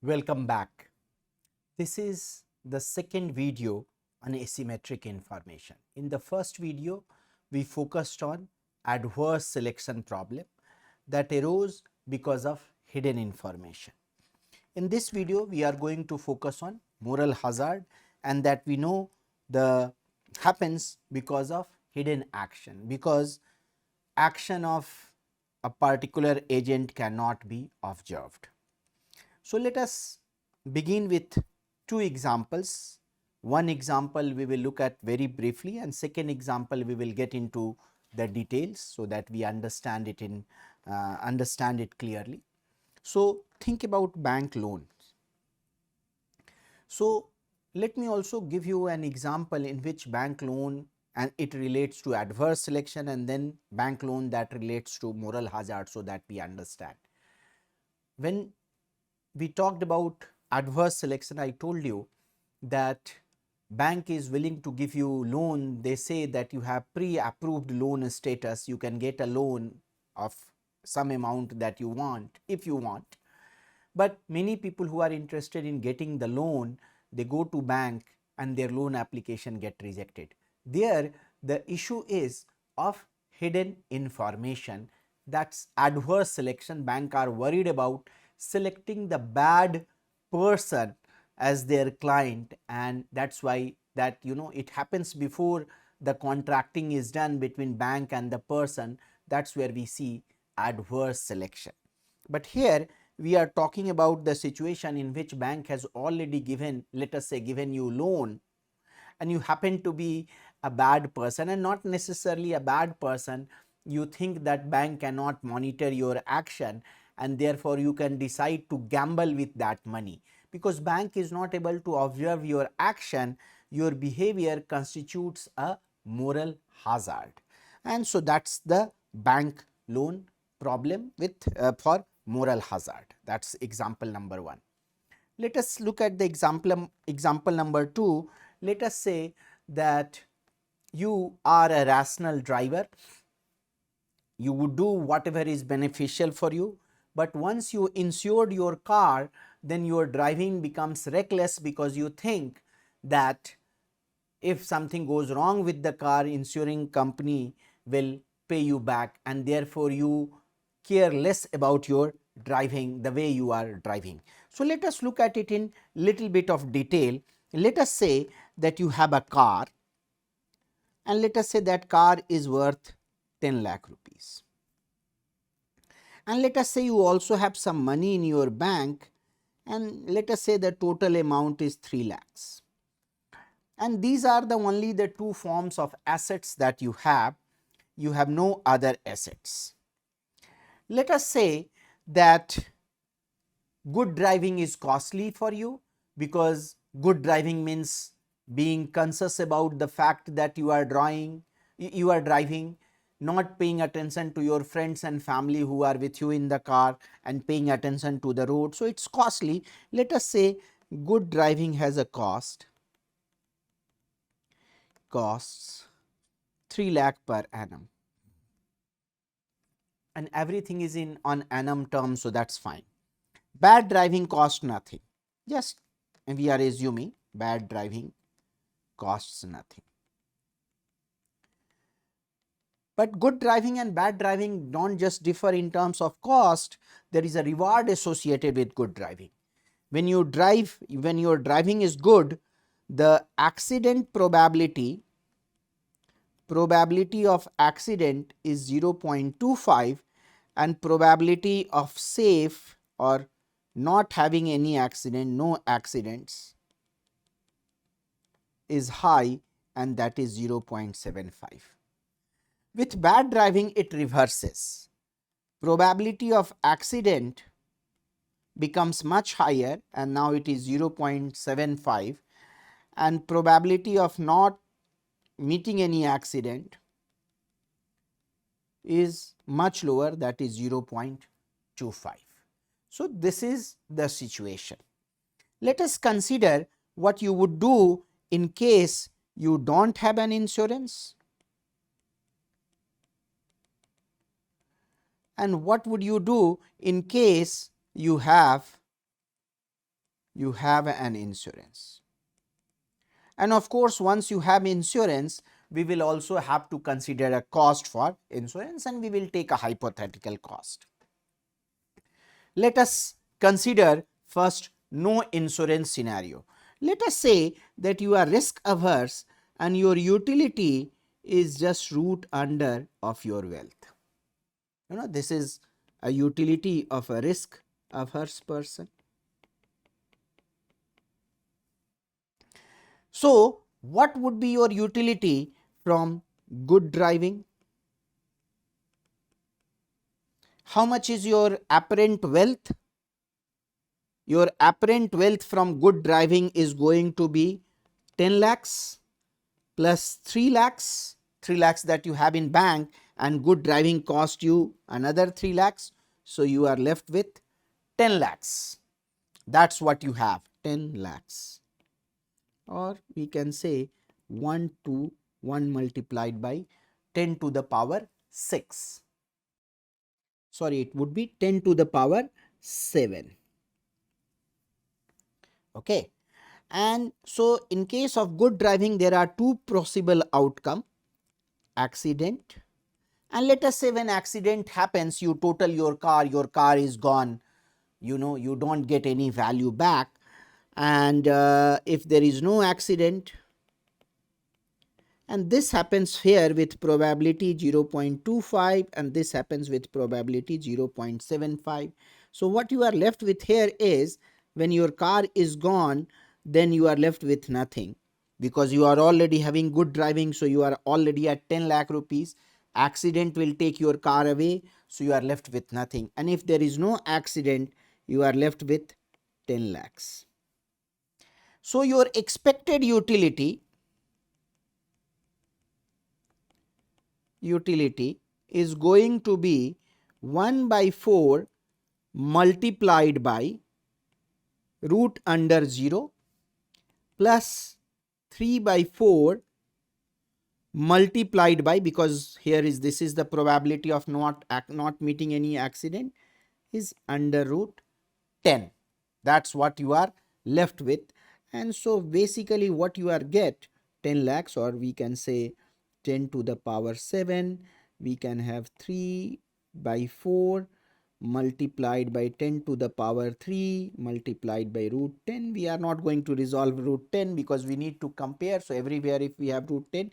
Welcome back. This is the second video on asymmetric information. In the first video, we focused on adverse selection problem that arose because of hidden information. In this video, we are going to focus on moral hazard, and that we know the happens because of hidden action, because action of a particular agent cannot be observed. So, let us begin with two examples. One example we will look at very briefly, and second example we will get into the details so that we understand it clearly. So, think about bank loans. So, let me also give you an example in which bank loan and it relates to adverse selection, and then bank loan that relates to moral hazard, so that we understand. When we talked about adverse selection, I told you that bank is willing to give you loan. They say that you have pre-approved loan status, you can get a loan of some amount that you want if you want. But many people who are interested in getting the loan, they go to bank and their loan application get rejected. There the issue is of hidden information. That's adverse selection. Bank are worried about selecting the bad person as their client, and that's why that it happens before the contracting is done between bank and the person. That's where we see adverse selection. But here we are talking about the situation in which bank has already given, let us say, given you loan, and you happen to be a bad person, and not necessarily a bad person. You think that bank cannot monitor your action, and therefore you can decide to gamble with that money. Because bank is not able to observe your action, your behavior constitutes a moral hazard. And so that's the bank loan problem with for moral hazard. That's example number 1. Let us look at the example number 2. Let us say that you are a rational driver. You would do whatever is beneficial for you, but once you insured your car, then your driving becomes reckless, because you think that if something goes wrong with the car, insuring company will pay you back, and therefore you care less about your driving, the way you are driving. So, let us look at it in little bit of detail. Let us say that you have a car, and let us say that car is worth 10 lakh rupees. And let us say you also have some money in your bank, and let us say the total amount is 3 lakhs. And these are only the two forms of assets that you have. You have no other assets. Let us say that good driving is costly for you, because good driving means being conscious about the fact that you are driving, not paying attention to your friends and family who are with you in the car, and paying attention to the road. So, it's costly. Let us say good driving has a costs 3 lakh per annum, and everything is in on annum terms, so that's fine. Bad driving costs nothing. Just we are assuming bad driving costs nothing. But good driving and bad driving don't just differ in terms of cost, there is a reward associated with good driving. When your driving is good, the accident probability of accident is 0.25, and probability of safe or not having any accident, no accidents, is high, and that is 0.75. With bad driving, it reverses. Probability of accident becomes much higher, and now it is 0.75, and probability of not meeting any accident is much lower, that is 0.25. So, this is the situation. Let us consider what you would do in case you don't have an insurance, and what would you do in case you have you have an insurance. And of course, once you have insurance, we will also have to consider a cost for insurance, and we will take a hypothetical cost. Let us consider first no insurance scenario. Let us say that you are risk averse and your utility is just root under of your wealth. This is a utility of a risk averse person. So, what would be your utility from good driving? How much is your apparent wealth? Your apparent wealth from good driving is going to be 10 lakhs plus 3 lakhs, 3 lakhs that you have in bank, and good driving cost you another 3 lakhs. So, you are left with 10 lakhs. That is what you have, 10 lakhs. Or we can say 1 to 1 multiplied by 10 to the power 6. Sorry, it would be 10 to the power 7. Okay. And so, in case of good driving, there are two possible outcome: accident, and let us say when accident happens, you total your car is gone, you don't get any value back. And if there is no accident, and this happens here with probability 0.25 and this happens with probability 0.75. So, what you are left with here is when your car is gone, then you are left with nothing, because you are already having good driving. So, you are already at 10 lakh rupees. Accident will take your car away, so you are left with nothing. And if there is no accident, you are left with 10 lakhs. So, your expected utility is going to be 1 by 4 multiplied by root under 0 plus 3 by 4 multiplied by, because here is this is the probability of not meeting any accident, is under root 10. That's what you are left with. And so basically what you are get 10 lakhs, or we can say 10 to the power 7, we can have 3 by 4 multiplied by 10 to the power 3 multiplied by root 10. We are not going to resolve root 10 because we need to compare. So everywhere if we have root 10,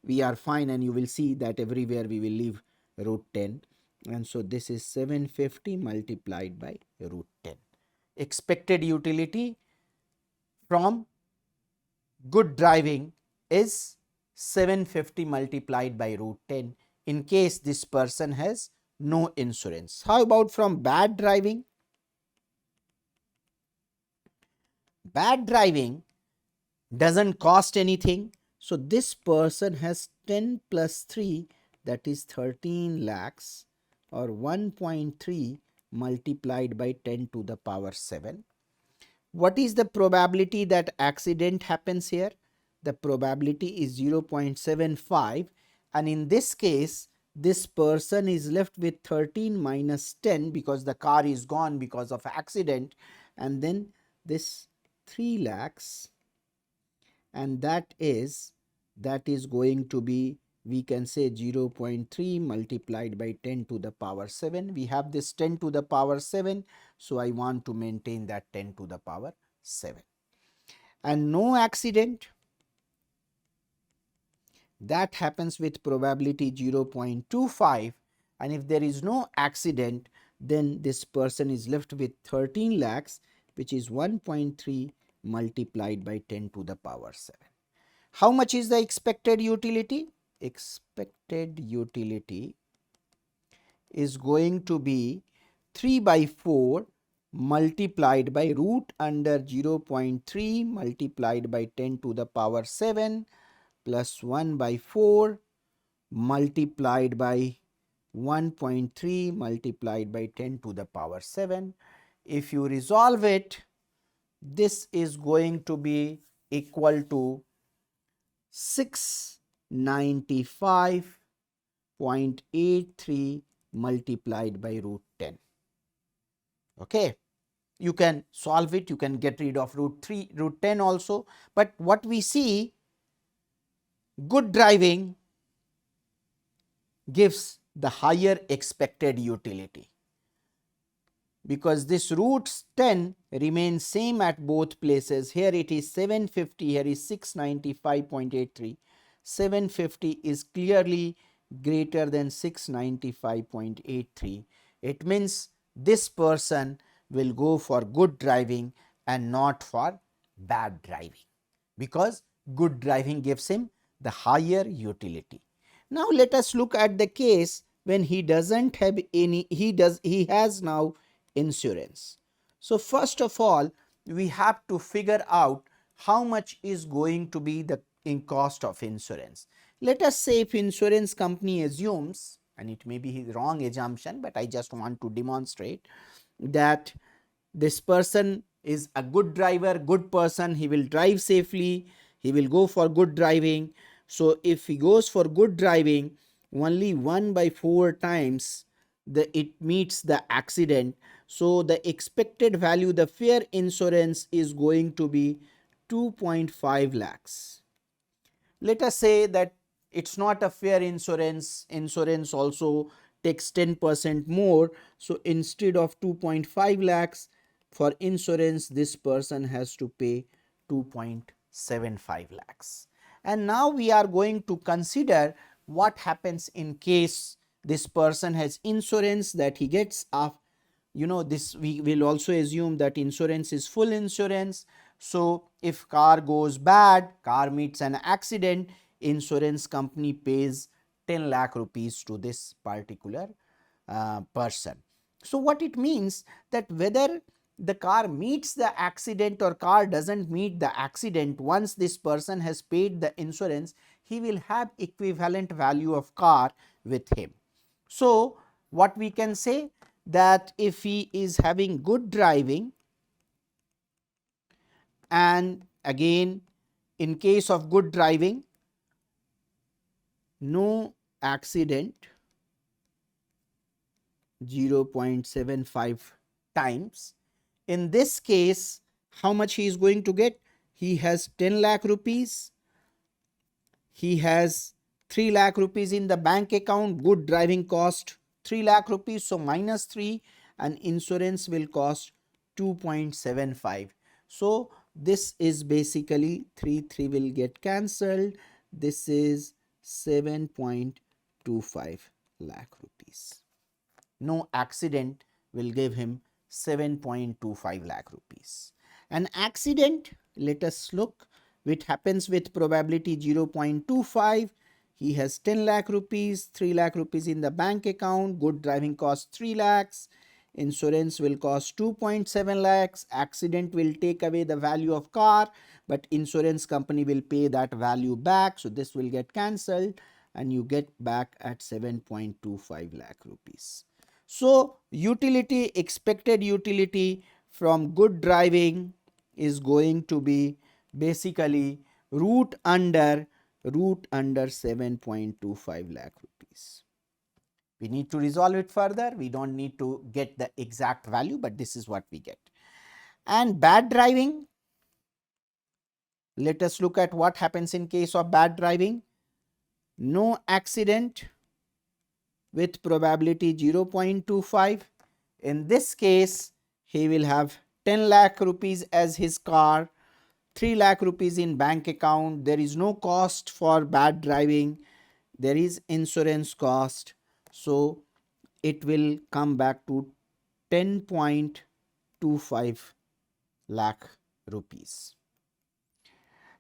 we are fine, and you will see that everywhere we will leave root 10. And so this is 750 multiplied by root 10. Expected utility from good driving is 750 multiplied by root 10 in case this person has no insurance. How about from bad driving? Bad driving doesn't cost anything. So this person has 10 plus 3, that is 13 lakhs, or 1.3 multiplied by 10 to the power 7. What is the probability that accident happens here? The probability is 0.75, and in this case this person is left with 13 minus 10 because the car is gone because of accident, and then this 3 lakhs, and that is going to be, we can say 0.3 multiplied by 10 to the power 7. We have this 10 to the power 7, so I want to maintain that 10 to the power 7. And no accident, that happens with probability 0.25, and if there is no accident, then this person is left with 13 lakhs, which is 1.3 multiplied by 10 to the power 7. How much is the expected utility? Expected utility is going to be 3 by 4 multiplied by root under 0.3 multiplied by 10 to the power 7 plus 1 by 4 multiplied by 1.3 multiplied by 10 to the power 7. If you resolve it, this is going to be equal to 695.83 multiplied by root 10. Okay. You can solve it, you can get rid of root 3, root 10 also, but what we see, good driving gives the higher expected utility, because this root 10 remains same at both places. Here it is 750, here is 695.83. 750 is clearly greater than 695.83. It means this person will go for good driving and not for bad driving, because good driving gives him the higher utility. Now let us look at the case when he doesn't have any, he has now insurance. So first of all, we have to figure out how much is going to be the in cost of insurance. Let us say if insurance company assumes, and it may be his wrong assumption, but I just want to demonstrate that this person is a good driver, good person, he will drive safely, he will go for good driving. So if he goes for good driving, only 1 by 4 times it meets the accident. So the expected value, the fair insurance is going to be 2.5 lakhs. Let us say that it's not a fair insurance, insurance also takes 10% more. So instead of 2.5 lakhs for insurance, this person has to pay 2.75 lakhs. And now we are going to consider what happens in case this person has insurance that he gets off. This we will also assume that insurance is full insurance. So if car goes bad, car meets an accident, insurance company pays 10 lakh rupees to this particular person. So what it means, that whether the car meets the accident or car doesn't meet the accident, once this person has paid the insurance, he will have equivalent value of car with him. So what we can say, that if he is having good driving, and again in case of good driving, no accident 0.75 times, in this case how much he is going to get? He has 10 lakh rupees, he has 3 lakh rupees in the bank account, good driving cost 3 lakh rupees, so minus 3, and insurance will cost 2.75. So this is basically 3 will get cancelled, this is 7.25 lakh rupees. No accident will give him 7.25 lakh rupees. An accident, let us look, which happens with probability 0.25. He has 10 lakh rupees, 3 lakh rupees in the bank account, good driving cost 3 lakhs, insurance will cost 2.7 lakhs, accident will take away the value of car, but insurance company will pay that value back. So this will get cancelled and you get back at 7.25 lakh rupees. So utility, expected utility from good driving is going to be basically root under 7.25 lakh rupees. We need to resolve it further. We don't need to get the exact value, but this is what we get. And bad driving, let us look at what happens in case of bad driving. No accident with probability 0.25. In this case, he will have 10 lakh rupees as his car, 3 lakh rupees in bank account. There is no cost for bad driving, there is insurance cost. So it will come back to 10.25 lakh rupees.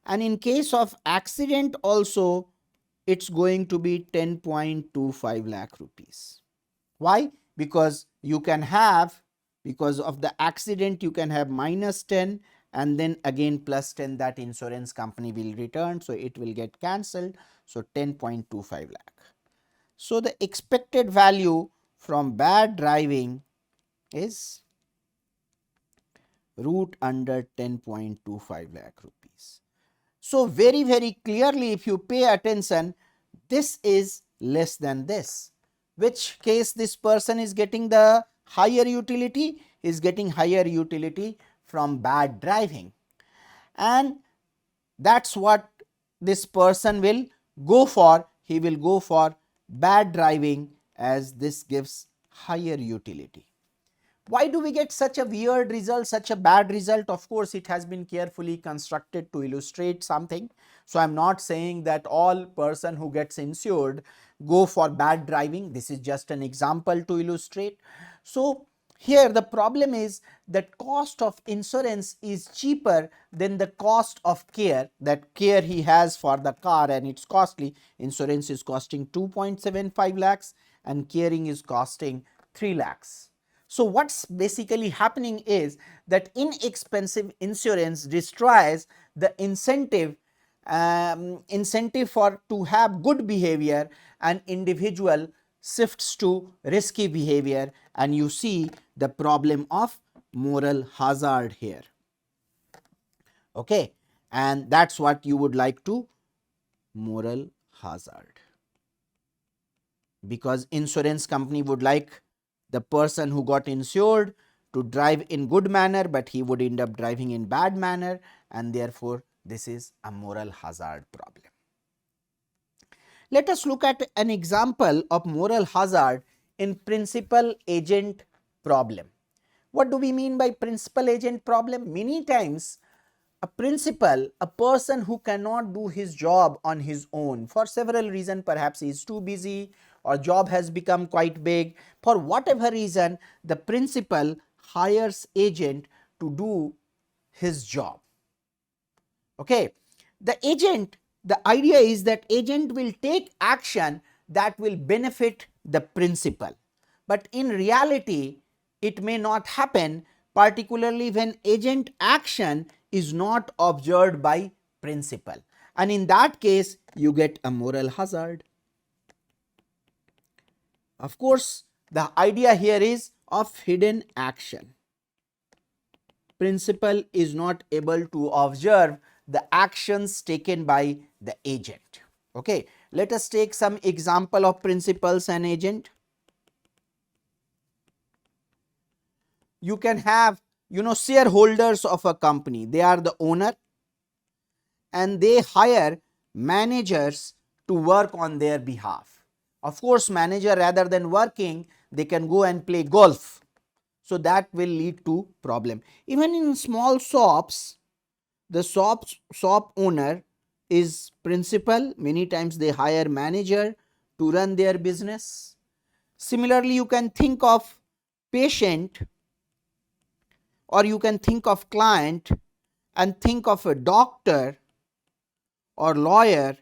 And in case of accident also, it's going to be 10.25 lakh rupees. Why? Because you can have, because of the accident, you can have minus 10 and then again plus 10 that insurance company will return. So it will get cancelled. So 10.25 lakh. So the expected value from bad driving is root under 10.25 lakh rupees. So very clearly, if you pay attention, this is less than this. Which case this person is getting the higher utility? is getting higher utility from bad driving, and that's what this person will go for. He will go for bad driving as this gives higher utility. Why do we get such a weird result, such a bad result? Of course, it has been carefully constructed to illustrate something. So, I am not saying that all person who gets insured go for bad driving. This is just an example to illustrate. So, here the problem is that cost of insurance is cheaper than the cost of care, that care he has for the car, and it's costly. Insurance is costing 2.75 lakhs and caring is costing 3 lakhs. So, what's basically happening is that inexpensive insurance destroys the incentive for to have good behavior, and individual shifts to risky behavior, and you see the problem of moral hazard here. Okay, and that's what you would like to moral hazard, because insurance company would like the person who got insured to drive in good manner, but he would end up driving in bad manner, and therefore this is a moral hazard problem. Let us look at an example of moral hazard in principal agent problem. What do we mean by principal agent problem? Many times a principal, a person who cannot do his job on his own for several reasons, perhaps he is too busy or job has become quite big, for whatever reason the principal hires agent to do his job. Okay, the agent, the idea is that agent will take action that will benefit the principal, but in reality it may not happen, particularly when agent action is not observed by principal, and in that case you get a moral hazard. Of course, the idea here is of hidden action. Principal is not able to observe the actions taken by the agent. Okay, let us take some example of principals and agent. You can have, shareholders of a company, they are the owner and they hire managers to work on their behalf. Of course, manager, rather than working, they can go and play golf. So that will lead to problem. Even in small shops, the shop owner is principal. Many times they hire manager to run their business. Similarly, you can think of patient, or you can think of client, and think of a doctor or lawyer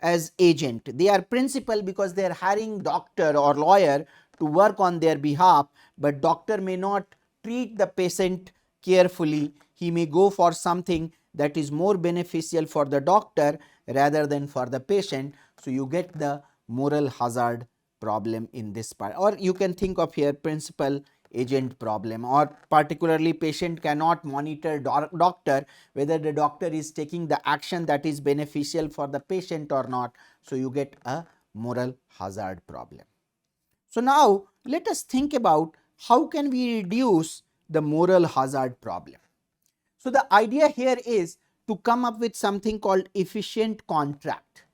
as agent. They are principal because they are hiring doctor or lawyer to work on their behalf, but doctor may not treat the patient carefully. He may go for something that is more beneficial for the doctor rather than for the patient. So you get the moral hazard problem in this part. Or you can think of here principal agent problem, or particularly patient cannot monitor doctor whether the doctor is taking the action that is beneficial for the patient or not. So you get a moral hazard problem. So now let us think about how can we reduce the moral hazard problem. So the idea here is to come up with something called efficient contract.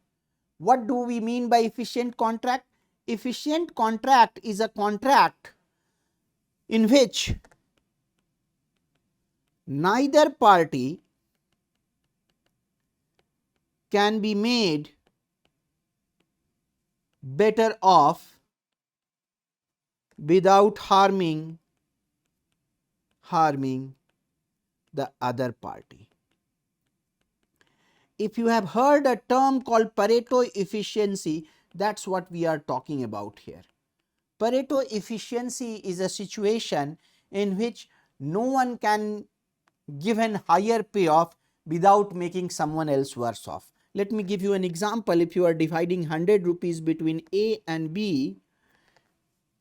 What do we mean by efficient contract? Efficient contract is a contract in which neither party can be made better off without harming the other party. If you have heard a term called Pareto efficiency, that's what we are talking about here. Pareto efficiency is a situation in which no one can give an higher payoff without making someone else worse off. Let me give you an example. If you are dividing 100 rupees between A and B,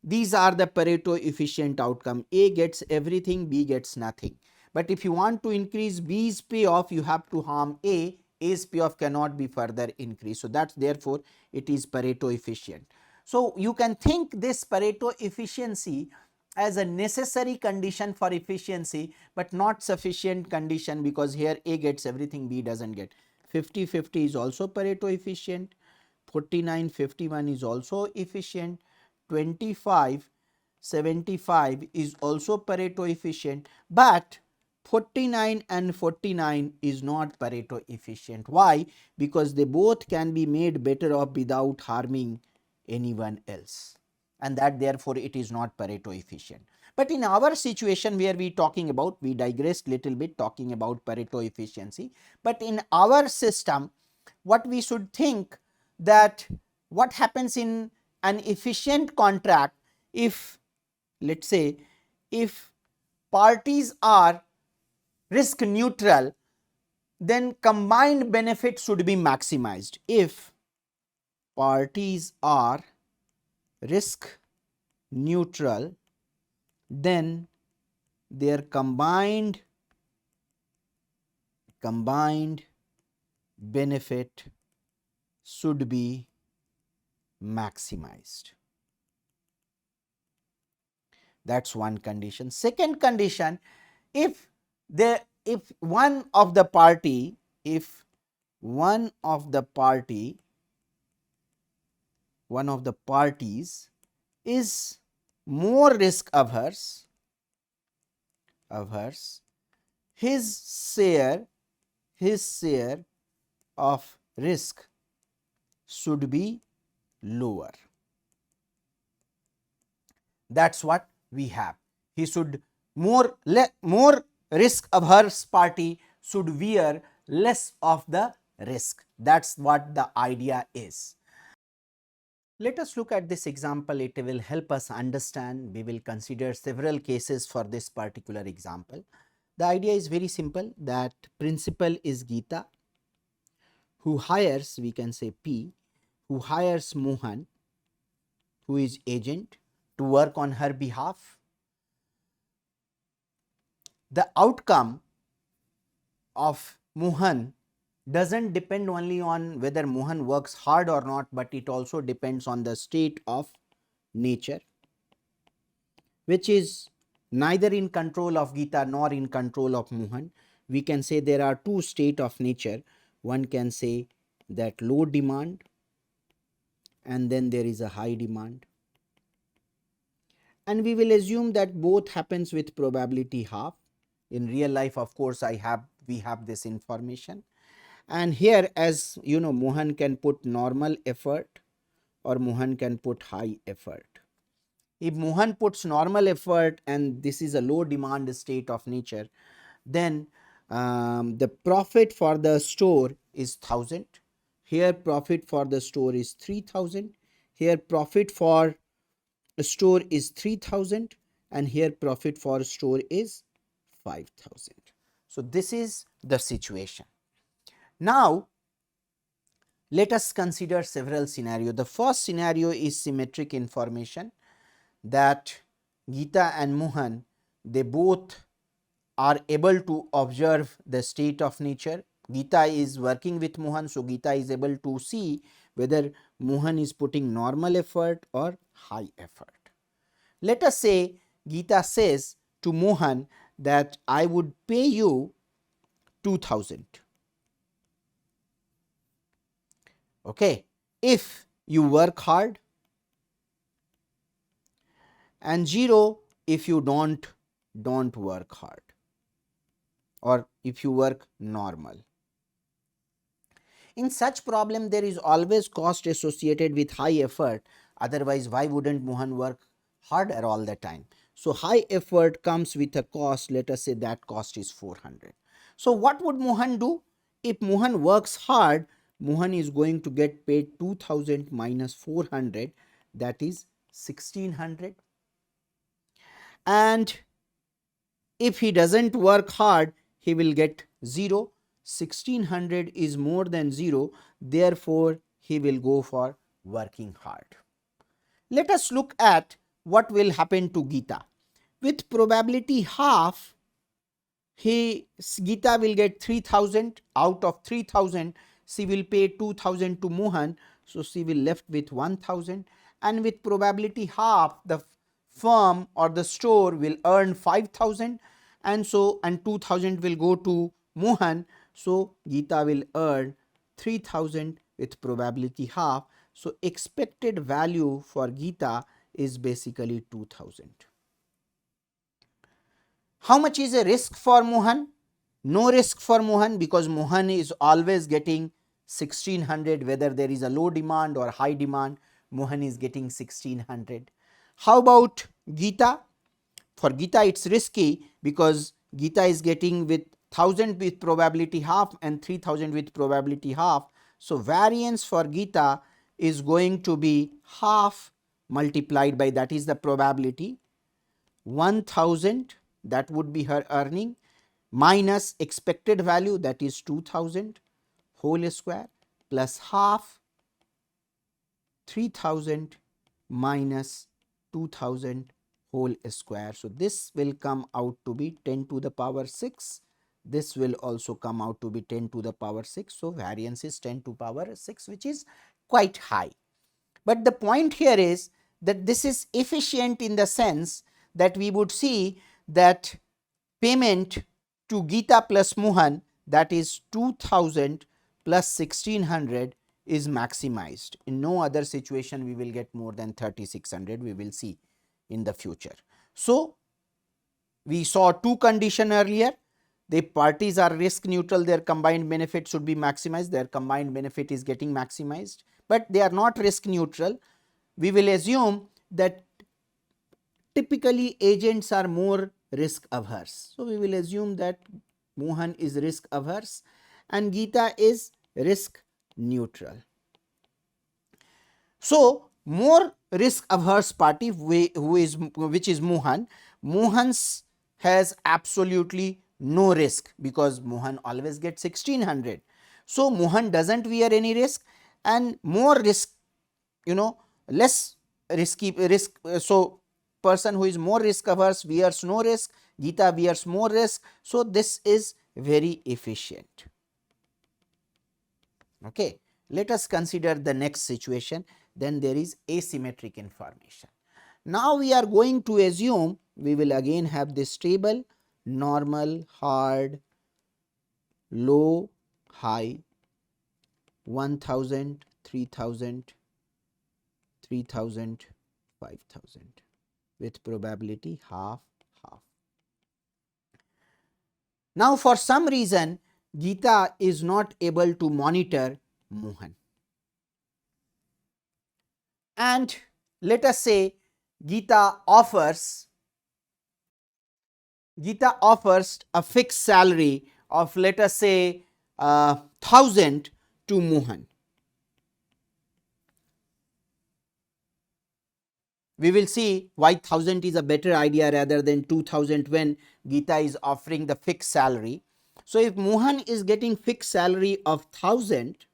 these are the Pareto efficient outcome. A gets everything, B gets nothing. But if you want to increase B's payoff, you have to harm A. A's payoff cannot be further increased. So that's therefore it is Pareto efficient. So you can think this Pareto efficiency as a necessary condition for efficiency, but not sufficient condition, because here A gets everything, B does not get. 50-50 is also Pareto efficient, 49-51 is also efficient, 25-75 is also Pareto efficient, but 49 and 49 is not Pareto efficient. Why? Because they both can be made better off without harming anyone else, and that therefore it is not Pareto efficient. But in our situation where we talking about, we digressed little bit talking about Pareto efficiency, but in our system what we should think, that what happens in an efficient contract, if let us say if parties are risk neutral, then combined benefit should be maximized. If parties are risk neutral, then their combined benefit should be maximized. That is one condition. Second condition, if one of the parties is more risk averse, his share of risk should be lower. That is what we have. He should more risk averse party should bear less of the risk. That is what the idea is. Let us look at this example. It will help us understand. We will consider several cases for this particular example. The idea is very simple, that principal is Geeta, who hires, we can say P, who hires Mohan, who is agent, to work on her behalf. The outcome of Mohan does not depend only on whether Mohan works hard or not, but it also depends on the state of nature, which is neither in control of Geeta nor in control of Mohan. We can say there are two states of nature. One can say that low demand, and then there is a high demand. And we will assume that both happens with probability half. In real life, of course, we have this information. And here, as you know, Mohan can put normal effort or Mohan can put high effort. If Mohan puts normal effort and this is a low demand state of nature, then the profit for the store is 1000. Here profit for the store is 3000. Here profit for a store is 3000, and here profit for a store is 5000. So this is the situation. Now let us consider several scenarios. The first scenario is symmetric information, that Geeta and Mohan, they both are able to observe the state of nature. Geeta is working with Mohan, so Geeta is able to see whether Mohan is putting normal effort or high effort. Let us say Geeta says to Mohan that I would pay you 2000. Okay, if you work hard, and 0 if you don't work hard, or if you work normal. In such problem, there is always cost associated with high effort. Otherwise, why wouldn't Mohan work harder all the time? So high effort comes with a cost. Let us say that cost is 400. So what would Mohan do? If Mohan works hard, Mohan is going to get paid 2000 minus 400, that is 1600. And if he doesn't work hard, he will get 0. 1600 is more than 0, therefore he will go for working hard. Let us look at what will happen to Geeta. With probability half, Geeta will get 3000. Out of 3000, she will pay 2000 to Mohan, so she will left with 1000. And with probability half, the firm or the store will earn 5,000, and so and 2,000 will go to Mohan. So Geeta will earn 3,000 with probability half. So expected value for Geeta is basically 2,000. How much is a risk for Mohan? No risk for Mohan, because Mohan is always getting 1600, whether there is a low demand or high demand, Mohan is getting 1600. How about Geeta? For Geeta it's risky, because Geeta is getting with 1000 with probability half and 3000 with probability half. So variance for Geeta is going to be half multiplied by, that is the probability, 1000, that would be her earning, minus expected value, that is 2000 whole square, plus half 3000 minus 2000 whole square. So this will come out to be 10 to the power 6. This will also come out to be 10 to the power 6. So variance is 10 to power 6, which is quite high. But the point here is that this is efficient in the sense that we would see that payment to Geeta plus Mohan, that is 2000 plus 1600, is maximized. In no other situation we will get more than 3600, we will see in the future. So we saw two conditions earlier. The parties are risk neutral, their combined benefit should be maximized, their combined benefit is getting maximized, but they are not risk neutral. We will assume that typically agents are more risk averse. So we will assume that Mohan is risk averse and Geeta is risk neutral. So more risk averse party, which is Mohan, Mohan's has absolutely no risk, because Mohan always gets 1600. So Mohan doesn't bear any risk, and more risk, less risky risk. So person who is more risk averse bears no risk, Geeta bears more risk. So this is very efficient. Okay, let us consider the next situation. Then there is asymmetric information. Now we are going to assume, we will again have this table: normal, hard, low, high, 1000, 3000, 3000, 5000 with probability half, half. Now for some reason Geeta is not able to monitor Mohan, and let us say Geeta offers a fixed salary of, let us say, 1000 to Mohan. We will see why 1000 is a better idea rather than 2000 when Geeta is offering the fixed salary. So if Mohan is getting fixed salary of 1000,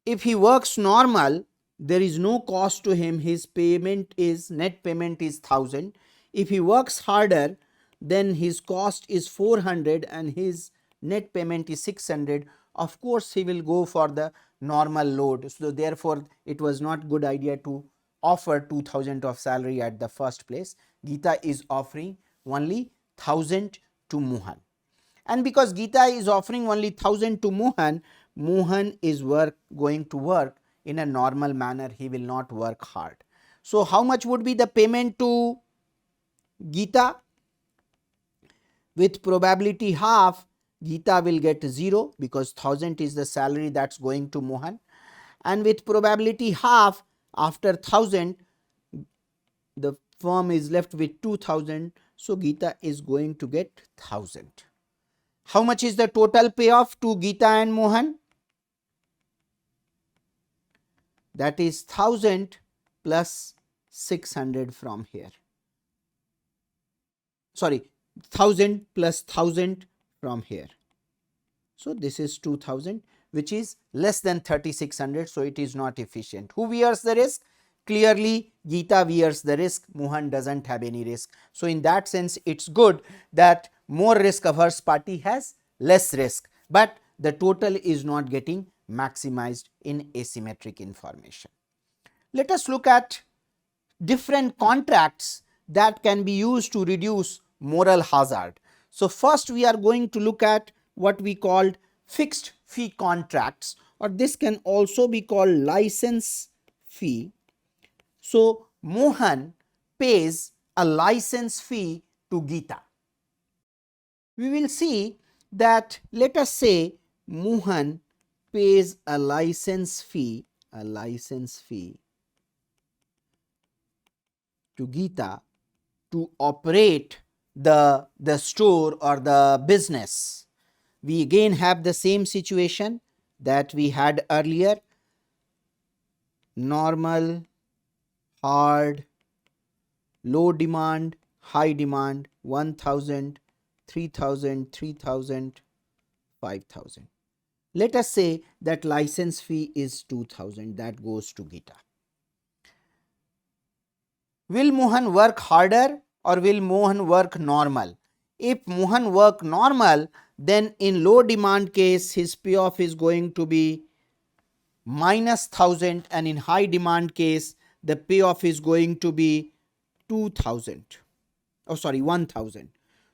if he works normal, there is no cost to him, his net payment is 1000. If he works harder, then his cost is 400 and his net payment is 600. Of course he will go for the normal load. So therefore it was not good idea to offer 2000 of salary at the first place. Geeta is offering only 1000 to Mohan, and because Geeta is offering only 1000 to Mohan, Mohan is going to work in a normal manner, he will not work hard. So how much would be the payment to Geeta? With probability half, Geeta will get 0, because 1000 is the salary that's going to Mohan, and with probability half, after 1000 the firm is left with 2000. So Geeta is going to get 1000. How much is the total payoff to Geeta and Mohan? That is 1000 plus 600 from here. Sorry, 1000 plus 1000 from here. So this is 2000, which is less than 3600. So it is not efficient. Who bears the risk? Clearly Geeta bears the risk, Mohan doesn't have any risk. So in that sense it's good that more risk averse party has less risk, but the total is not getting maximized in asymmetric information. Let us look at different contracts that can be used to reduce moral hazard. So, first we are going to look at what we called fixed fee contracts, or this can also be called license fee. So, Mohan pays a license fee to Geeta. We will see that, let us say Mohan pays a license fee to Geeta to operate the store or the business. We again have the same situation that we had earlier: normal, hard, low demand, high demand, 1000, 3000, 3000, 5000. Let us say that license fee is 2000, that goes to Geeta. Will Mohan work harder or will Mohan work normal? If Mohan work normal, then in low demand case his payoff is going to be minus 1000, and in high demand case the payoff is going to be 2000. Oh sorry, 1000.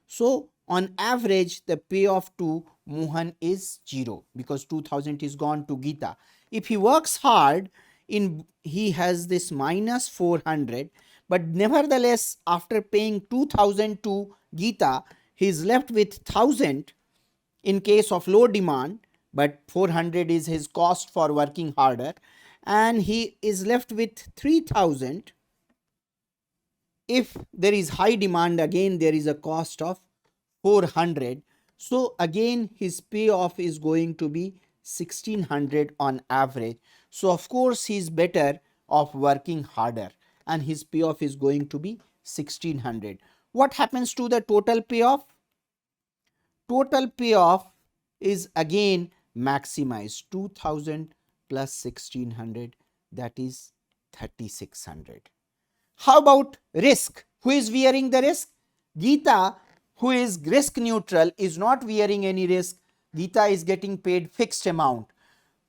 So on average the payoff to Mohan is 0 because 2000 is gone to Geeta. If he works hard, he has this minus 400, but nevertheless after paying 2000 to Geeta he is left with 1000 in case of low demand, but 400 is his cost for working harder, and he is left with 3000. If there is high demand, again there is a cost of 400. So again his payoff is going to be 1600 on average. So of course he is better off working harder, and his payoff is going to be 1600. What happens to the total payoff? Total payoff is again maximized, 2000 plus 1600, that is 3600. How about risk? Who is bearing the risk? Geeta, who is risk neutral, is not bearing any risk. Geeta is getting paid fixed amount.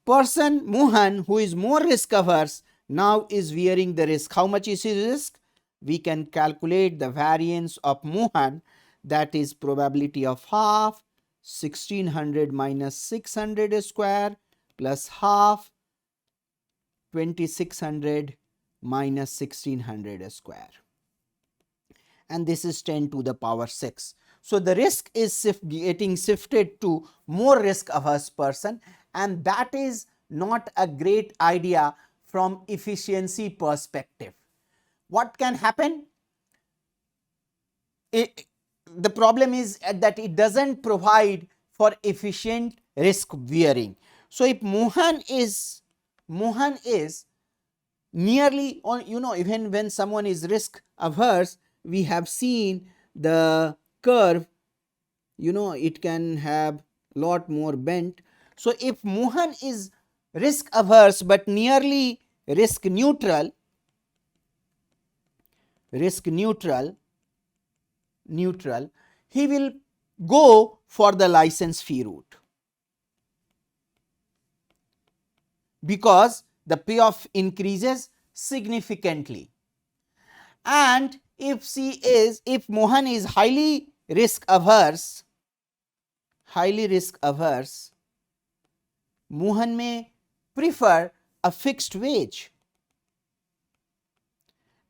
Person Mohan, who is more risk averse, now is bearing the risk. How much is his risk? We can calculate the variance of Mohan, that is probability of half, 1600 minus 600 square plus half, 2600 minus 1600 square, and this is 10 to the power 6. So the risk is getting shifted to more risk averse person, and that is not a great idea from efficiency perspective. What can happen? The problem is that it doesn't provide for efficient risk bearing. So if Mohan is nearly on, even when someone is risk averse, we have seen the curve, it can have lot more bent. So if Mohan is risk averse but nearly risk neutral, he will go for the license fee route, because the payoff increases significantly. And if Mohan is highly risk averse, Mohan may prefer a fixed wage.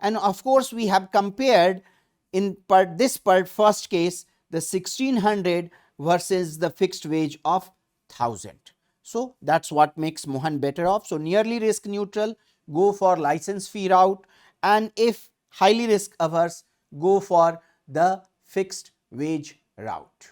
And of course we have compared in first case the 1600 versus the fixed wage of 1000. So that's what makes Mohan better off. So nearly risk neutral, go for license fee route, and if highly risk averse, go for the fixed wage route.